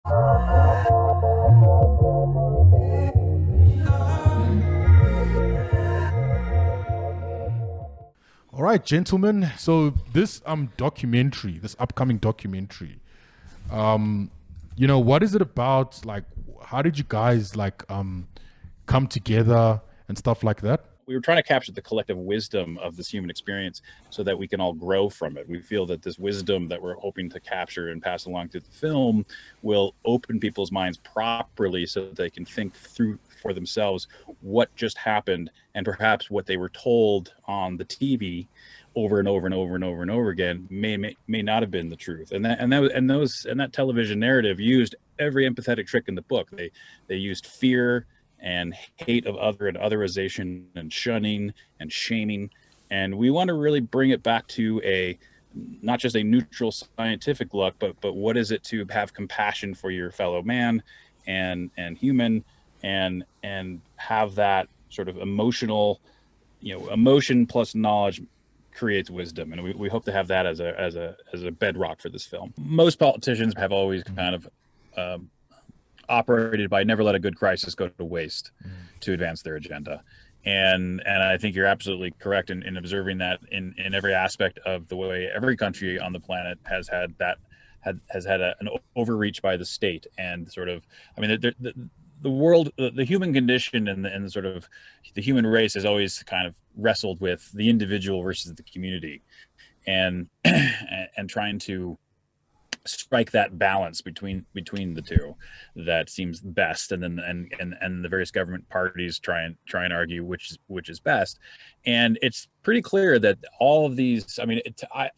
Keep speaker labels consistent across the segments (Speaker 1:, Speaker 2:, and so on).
Speaker 1: All right, gentlemen. So this documentary, this upcoming documentary, um, what is it about? Like, how did you guys come together and stuff like that?
Speaker 2: We were trying to capture the collective wisdom of this human experience so that we can all grow from it. We feel that this wisdom that we're hoping to capture and pass along through the film will open people's minds properly so that they can think through for themselves what just happened, and perhaps what they were told on the TV over and over and over and over and over again may not have been the truth. And that television narrative used every empathetic trick in the book. They used fear and hate of other and otherization and shunning and shaming. And we want to really bring it back to a not just a neutral scientific look, but what is it to have compassion for your fellow man and human, and have that sort of emotional, emotion plus knowledge creates wisdom. And we hope to have that as a bedrock for this film. Most politicians have always kind of operated by never let a good crisis go to waste to advance their agenda. And I think you're absolutely correct in observing that in every aspect of the way every country on the planet has had an overreach by the state. And sort of, I mean, the world, the human condition and the sort of the human race has always kind of wrestled with the individual versus the community, and and trying to strike that balance between the two that seems best. And then and the various government parties try and argue which is best. And it's pretty clear that all of these, I mean,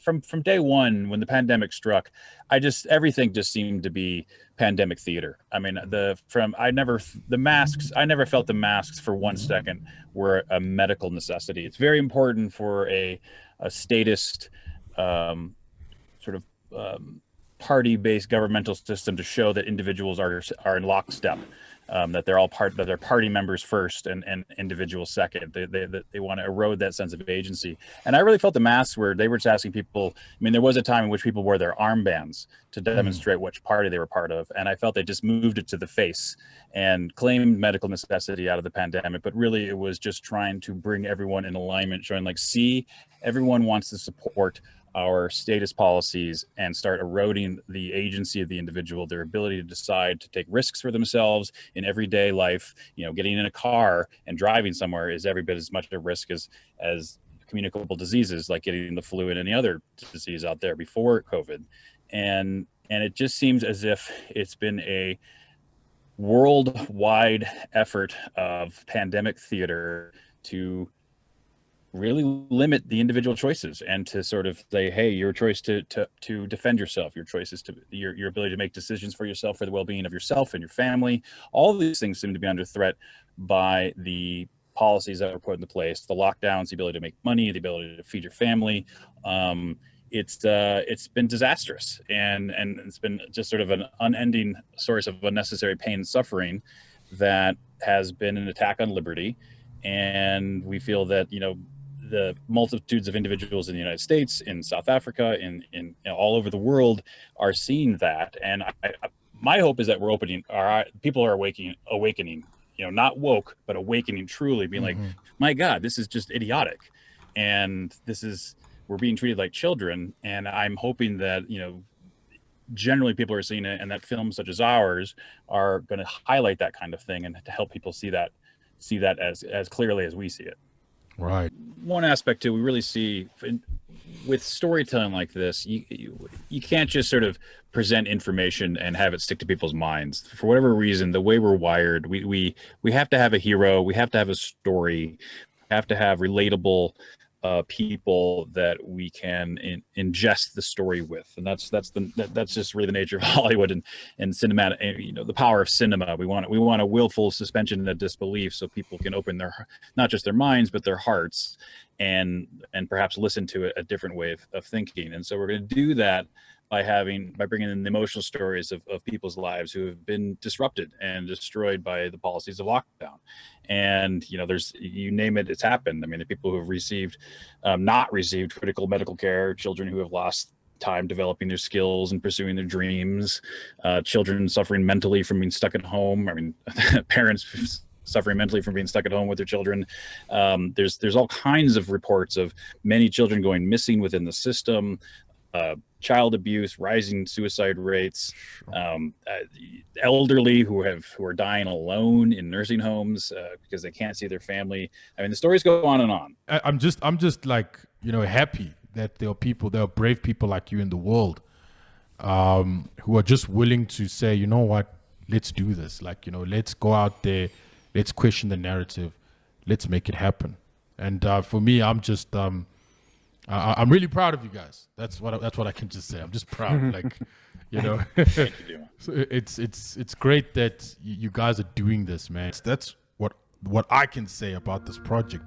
Speaker 2: from day one when the pandemic struck, everything just seemed to be pandemic theater. I mean, I never felt the masks for 1 second were a medical necessity. It's very important for a statist sort of party-based governmental system to show that individuals are in lockstep, that they're all that they're party members first and individuals second. They want to erode that sense of agency. And I really felt the masks they were just asking people. I mean, there was a time in which people wore their armbands to demonstrate which party they were part of, and I felt they just moved it to the face and claimed medical necessity out of the pandemic. But really, it was just trying to bring everyone in alignment, showing like, see, everyone wants to support our status policies and start eroding the agency of the individual, their ability to decide to take risks for themselves in everyday life. Getting in a car and driving somewhere is every bit as much a risk as communicable diseases like getting the flu and any other disease out there before COVID. And it just seems as if it's been a worldwide effort of pandemic theater to really limit the individual choices and to sort of say, hey, your choice to defend yourself, your choices to your ability to make decisions for yourself, for the well-being of yourself and your family, all of these things seem to be under threat by the policies that were put into place, the lockdowns, the ability to make money, the ability to feed your family. It's been disastrous, and it's been just sort of an unending source of unnecessary pain and suffering that has been an attack on liberty. And we feel that the multitudes of individuals in the United States, in South Africa, in all over the world are seeing that. And my hope is that people are awakening, not woke, but awakening truly, being like, my God, this is just idiotic. And we're being treated like children. And I'm hoping that, generally people are seeing it, and that films such as ours are going to highlight that kind of thing and to help people see that as clearly as we see it.
Speaker 1: Right.
Speaker 2: One aspect too, we really see with storytelling like this, you can't just sort of present information and have it stick to people's minds. For whatever reason, the way we're wired, we have to have a hero, we have to have a story, we have to have relatable people that we can ingest the story with. And that's just really the nature of Hollywood and cinematic, the power of cinema. We want a willful suspension of disbelief so people can open not just their minds, but their hearts and perhaps listen to a different way of thinking. And so we're going to do that by bringing in the emotional stories of people's lives who have been disrupted and destroyed by the policies of lockdown. And, you name it, it's happened. I mean, the people who have not received critical medical care, children who have lost time developing their skills and pursuing their dreams, children suffering mentally from being stuck at home. I mean, parents suffering mentally from being stuck at home with their children. There's all kinds of reports of many children going missing within the system, child abuse, rising suicide rates, elderly who are dying alone in nursing homes because they can't see their family. I mean, the stories go on and on.
Speaker 1: I'm just like, happy that there are brave people like you in the world, who are just willing to say, you know what, let's do this. Like, let's go out there, let's question the narrative, let's make it happen. And for me, I'm just I'm really proud of you guys. That's what I can just say. I'm just proud. Like,
Speaker 2: Thank you, Dumo.
Speaker 1: So it's great that you guys are doing this, man. That's what I can say about this project.